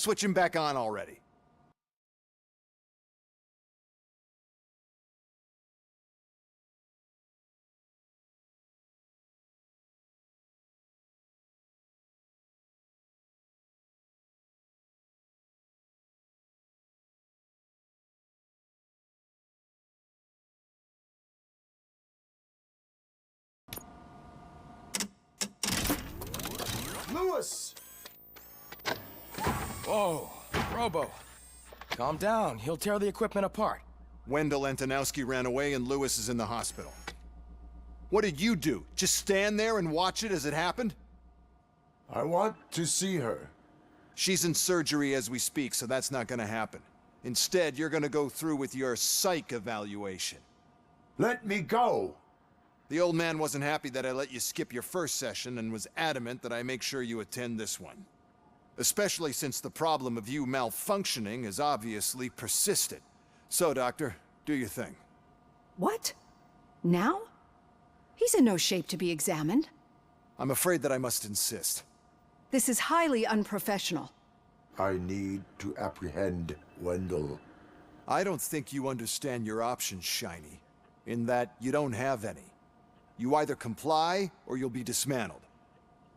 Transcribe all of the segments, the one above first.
Switch him back on already. Lewis! Whoa, Robo. Calm down, he'll tear the equipment apart. Wendell Antonowski ran away and Lewis is in the hospital. What did you do? Just stand there and watch it as it happened? I want to see her. She's in surgery as we speak, so that's not gonna happen. Instead, you're gonna go through with your psych evaluation. Let me go! The old man wasn't happy that I let you skip your first session and was adamant that I make sure you attend this one. Especially since the problem of you malfunctioning is obviously persistent. So, Doctor, do your thing. What? Now? He's in no shape to be examined. I'm afraid that I must insist. This is highly unprofessional. I need to apprehend Wendell. I don't think you understand your options, Shiny. In that you don't have any. You either comply, or you'll be dismantled.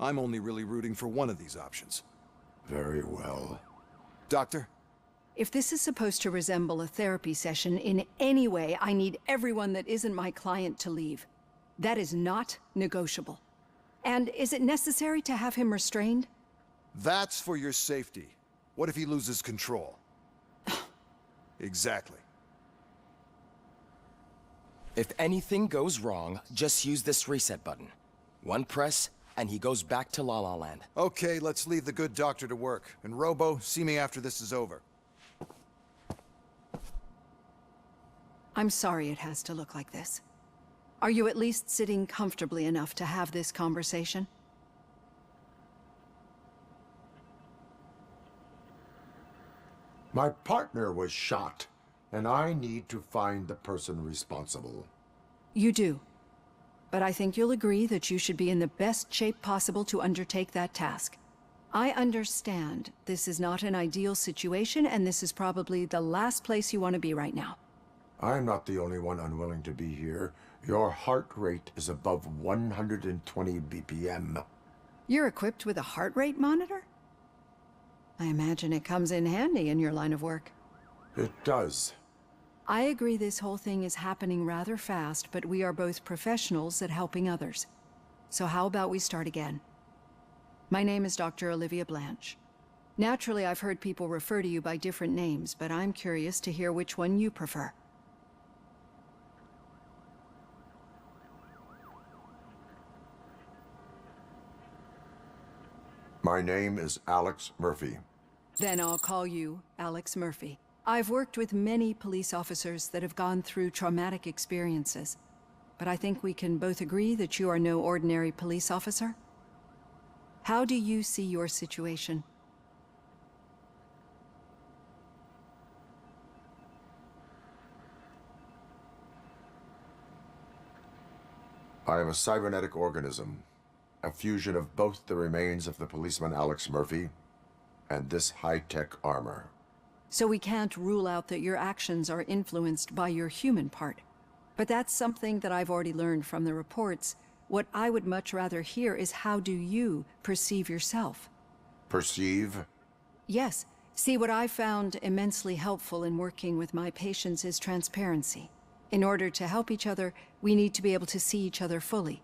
I'm only really rooting for one of these options. Very well. Doctor? If this is supposed to resemble a therapy session in any way, I need everyone that isn't my client to leave. That is not negotiable. And is it necessary to have him restrained? That's for your safety. What if he loses control? Exactly. If anything goes wrong, just use this reset button. One press, and he goes back to La La Land. Okay, let's leave the good doctor to work. And Robo, see me after this is over. I'm sorry it has to look like this. Are you at least sitting comfortably enough to have this conversation? My partner was shot, and I need to find the person responsible. You do. But I think you'll agree that you should be in the best shape possible to undertake that task. I understand this is not an ideal situation, and this is probably the last place you want to be right now. I'm not the only one unwilling to be here. Your heart rate is above 120 BPM. You're equipped with a heart rate monitor? I imagine it comes in handy in your line of work. It does. I agree this whole thing is happening rather fast, but we are both professionals at helping others. So how about we start again? My name is Dr. Olivia Blanche. Naturally, I've heard people refer to you by different names, but I'm curious to hear which one you prefer. My name is Alex Murphy. Then I'll call you Alex Murphy. I've worked with many police officers that have gone through traumatic experiences, but I think we can both agree that you are no ordinary police officer. How do you see your situation? I am a cybernetic organism, a fusion of both the remains of the policeman Alex Murphy and this high-tech armor. So we can't rule out that your actions are influenced by your human part. But that's something that I've already learned from the reports. What I would much rather hear is how do you perceive yourself? Perceive? Yes. See, what I found immensely helpful in working with my patients is transparency. In order to help each other, we need to be able to see each other fully.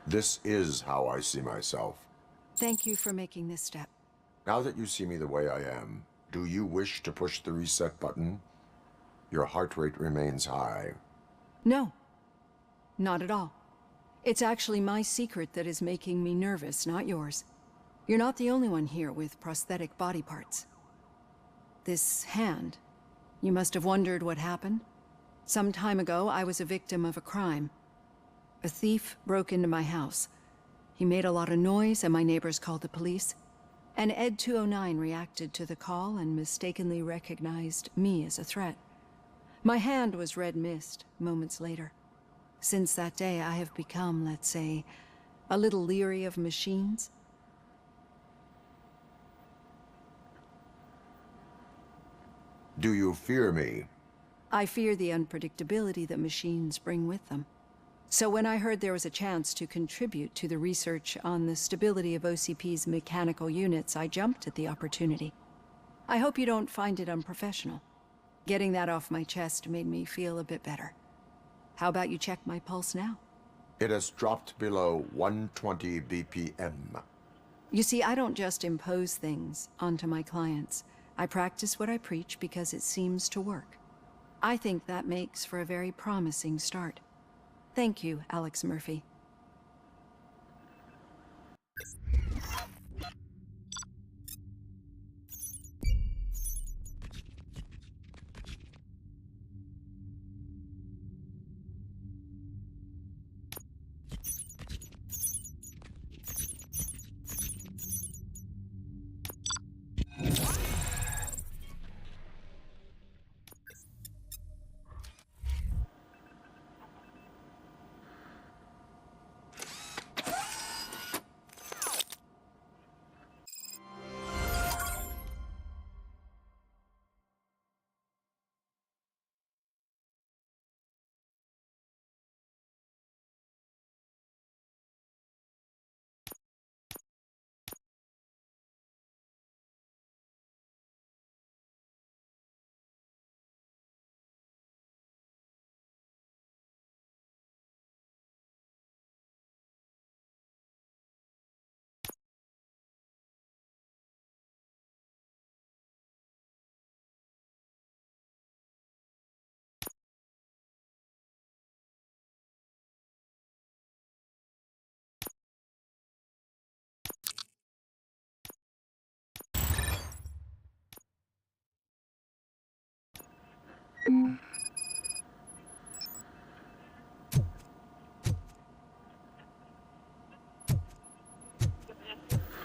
This is how I see myself. Thank you for making this step. Now that you see me the way I am, do you wish to push the reset button? Your heart rate remains high. No, not at all. It's actually my secret that is making me nervous, not yours. You're not the only one here with prosthetic body parts. This hand, you must have wondered what happened. Some time ago, I was a victim of a crime. A thief broke into my house. He made a lot of noise and my neighbors called the police. And Ed 209 reacted to the call and mistakenly recognized me as a threat. My hand was red mist moments later. Since that day, I have become, let's say, a little leery of machines. Do you fear me? I fear the unpredictability that machines bring with them. So when I heard there was a chance to contribute to the research on the stability of OCP's mechanical units, I jumped at the opportunity. I hope you don't find it unprofessional. Getting that off my chest made me feel a bit better. How about you check my pulse now? It has dropped below 120 BPM. You see, I don't just impose things onto my clients. I practice what I preach because it seems to work. I think that makes for a very promising start. Thank you, Alex Murphy.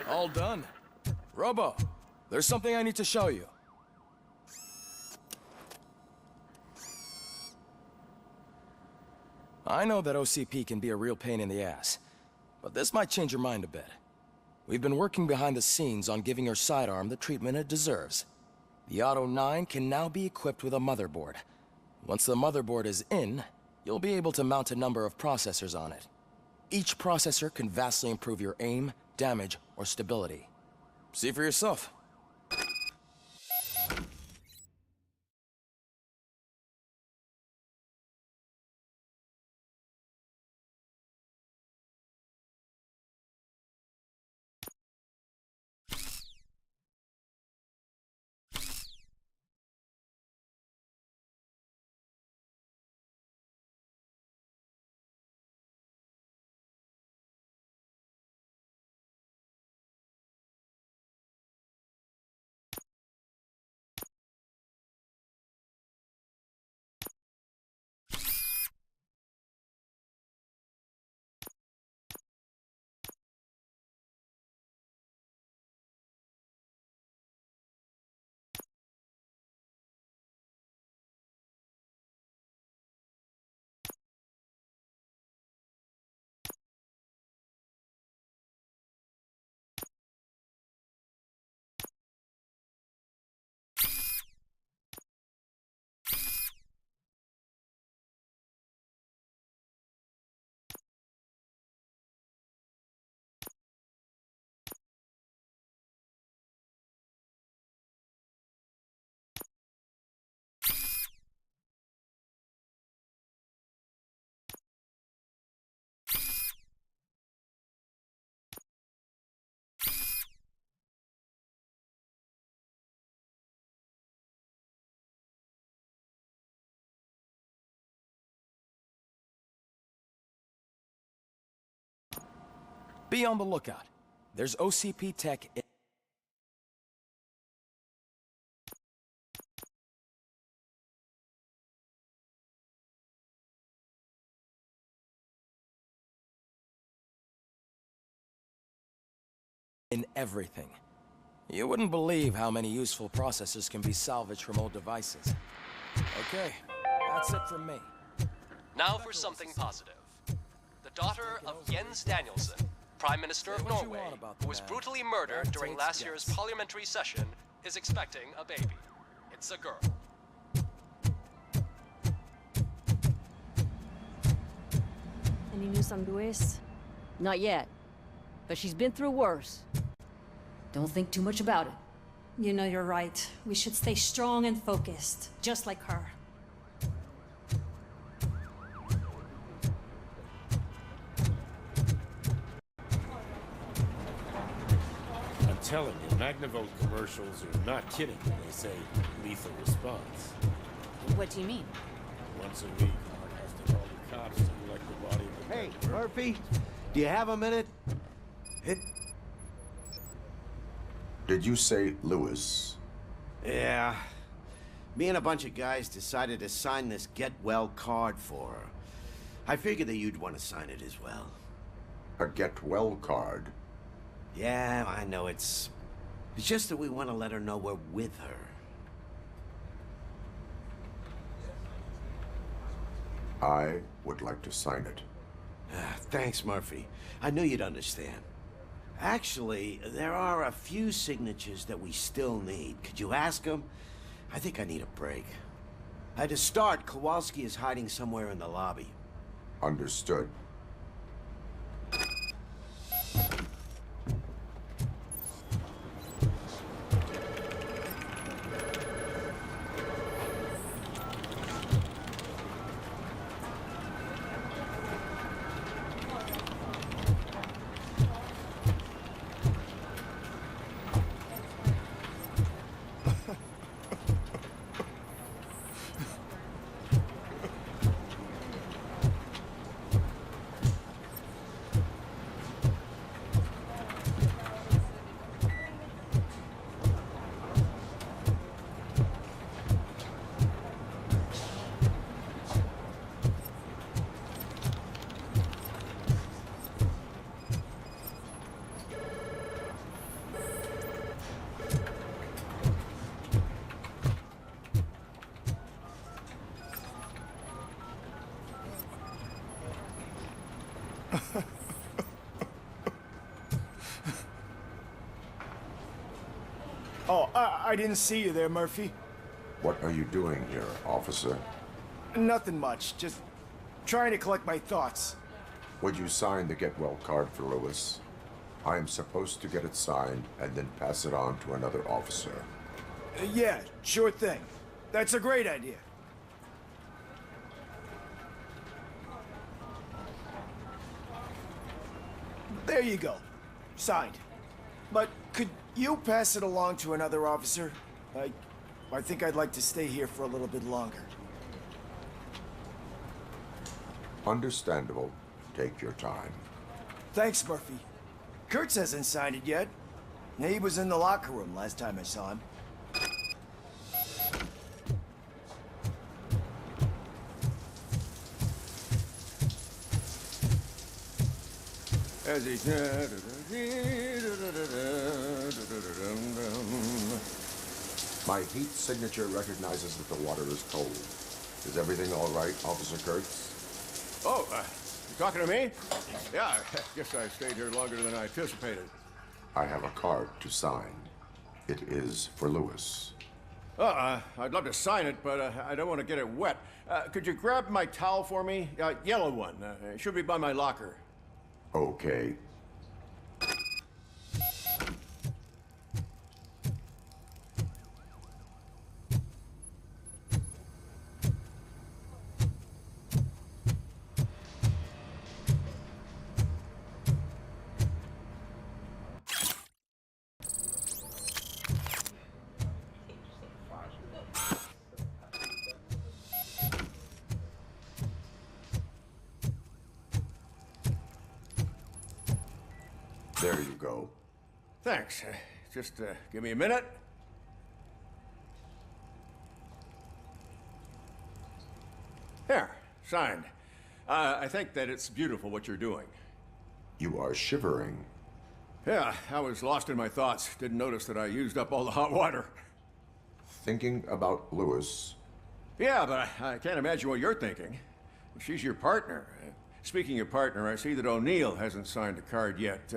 All done. Robo, there's something I need to show you. I know that OCP can be a real pain in the ass, but this might change your mind a bit. We've been working behind the scenes on giving your sidearm the treatment it deserves. The Auto 9 can now be equipped with a motherboard. Once the motherboard is in, you'll be able to mount a number of processors on it. Each processor can vastly improve your aim, damage, or stability. See for yourself. Be on the lookout. There's OCP tech in everything. You wouldn't believe how many useful processors can be salvaged from old devices. Okay, That's it from me. Now for something positive. The daughter of Jens Danielson, Prime Minister of what you Norway, want about who the was man. brutally murdered That during takes last year's guts. parliamentary session, is expecting a baby. It's a girl. Any news on Luis? Not yet. But she's been through worse. Don't think too much about it. You know you're right. We should stay strong and focused, just like her. I'm telling you, Magnavolt commercials are not kidding when they say lethal response. What do you mean? Once a week, Mark has to call the cops to collect the body of a Hey, dead girl. Murphy, do you have a minute? Did you say Lewis? Yeah. Me and a bunch of guys decided to sign this get well card for her. I figured that you'd want to sign it as well. A get well card? Yeah, I know it's just that we want to let her know we're with her. I would like to sign it. Thanks, Murphy. I knew you'd understand. Actually, there are a few signatures that we still need. Could you ask them? I think I need a break. To start, Kowalski is hiding somewhere in the lobby. Understood. Oh, I didn't see you there, Murphy. What are you doing here, officer? Nothing much, just trying to collect my thoughts. Would you sign the get well card for Lewis? I am supposed to get it signed and then pass it on to another officer. Yeah, sure thing. That's a great idea. There you go. Signed. But could you pass it along to another officer? I think I'd like to stay here for a little bit longer. Understandable. Take your time. Thanks, Murphy. Kurtz hasn't signed it yet. He was in the locker room last time I saw him. As he... My heat signature recognizes that the water is cold. Is everything all right, Officer Kurtz? Oh, you talking to me? Yeah, I guess I stayed here longer than I anticipated. I have a card to sign. It is for Lewis. I'd love to sign it, but I don't want to get it wet. Could you grab my towel for me? Yellow one. It should be by my locker. Okay. There you go. Thanks. Just give me a minute. There, signed. I think that it's beautiful what you're doing. You are shivering. Yeah, I was lost in my thoughts. Didn't notice that I used up all the hot water. Thinking about Lewis, Yeah, but I can't imagine what you're thinking. She's your partner. Speaking of partner, I see that O'Neill hasn't signed a card yet.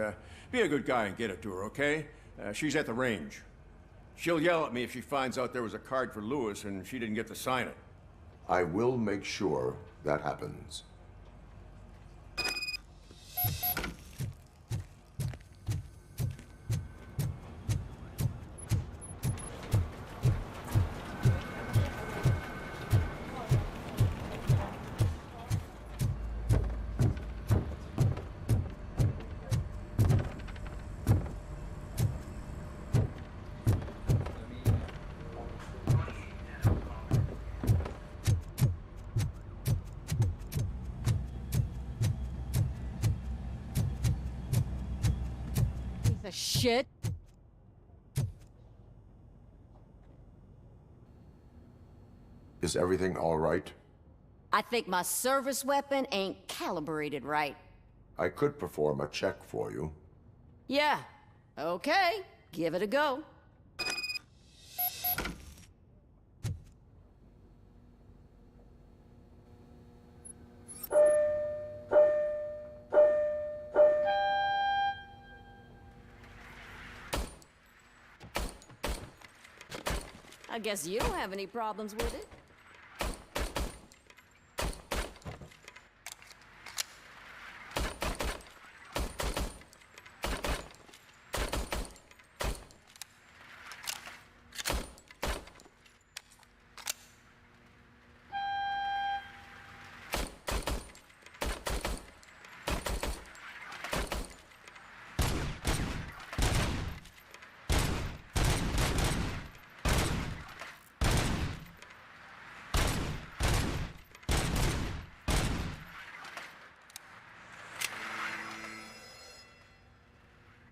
Be a good guy and get it to her, okay? She's at the range. She'll yell at me if she finds out there was a card for Lewis and she didn't get to sign it. I will make sure that happens. The shit. Is everything all right? I think my service weapon ain't calibrated right. I could perform a check for you. Yeah. Okay. Give it a go. I guess you don't have any problems with it.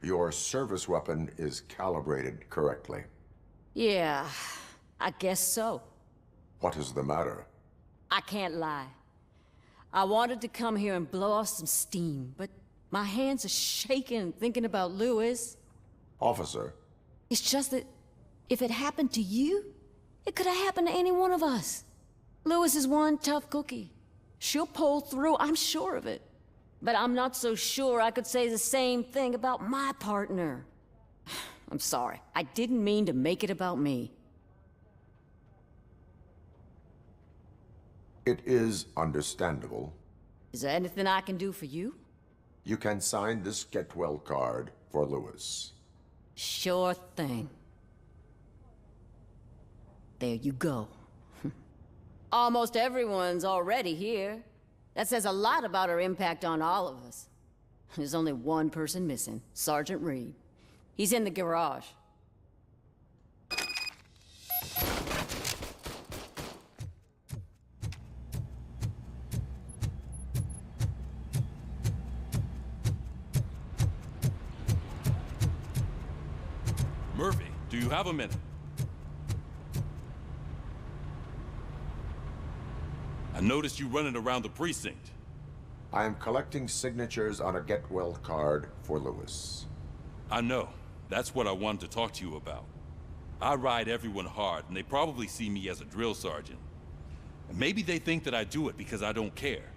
Your service weapon is calibrated correctly. Yeah, I guess so. What is the matter? I can't lie. I wanted to come here and blow off some steam, but my hands are shaking thinking about Lewis. Officer, It's just that if it happened to you, it could have happened to any one of us. Lewis is one tough cookie. She'll pull through, I'm sure of it. But I'm not so sure I could say the same thing about my partner. I'm sorry. I didn't mean to make it about me. it is understandable. Is there anything I can do for you? You can sign this get well card for Lewis. Sure thing. There you go. Almost everyone's already here. That says a lot about her impact on all of us. There's only one person missing, Sergeant Reed. He's in the garage. Murphy, do you have a minute? I noticed you running around the precinct. I am collecting signatures on a get well card for Lewis. I know. That's what I wanted to talk to you about. I ride everyone hard, and they probably see me as a drill sergeant. And maybe they think that I do it because I don't care.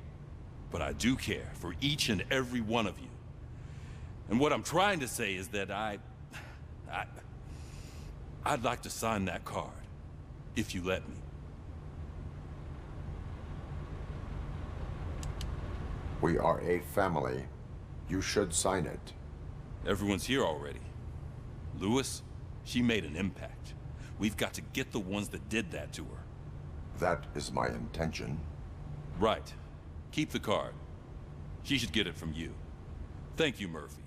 But I do care for each and every one of you. And what I'm trying to say is that I'd like to sign that card, if you let me. We are a family. You should sign it. Everyone's here already. Lewis, she made an impact. We've got to get the ones that did that to her. That is my intention. Right. Keep the card. She should get it from you. Thank you, Murphy.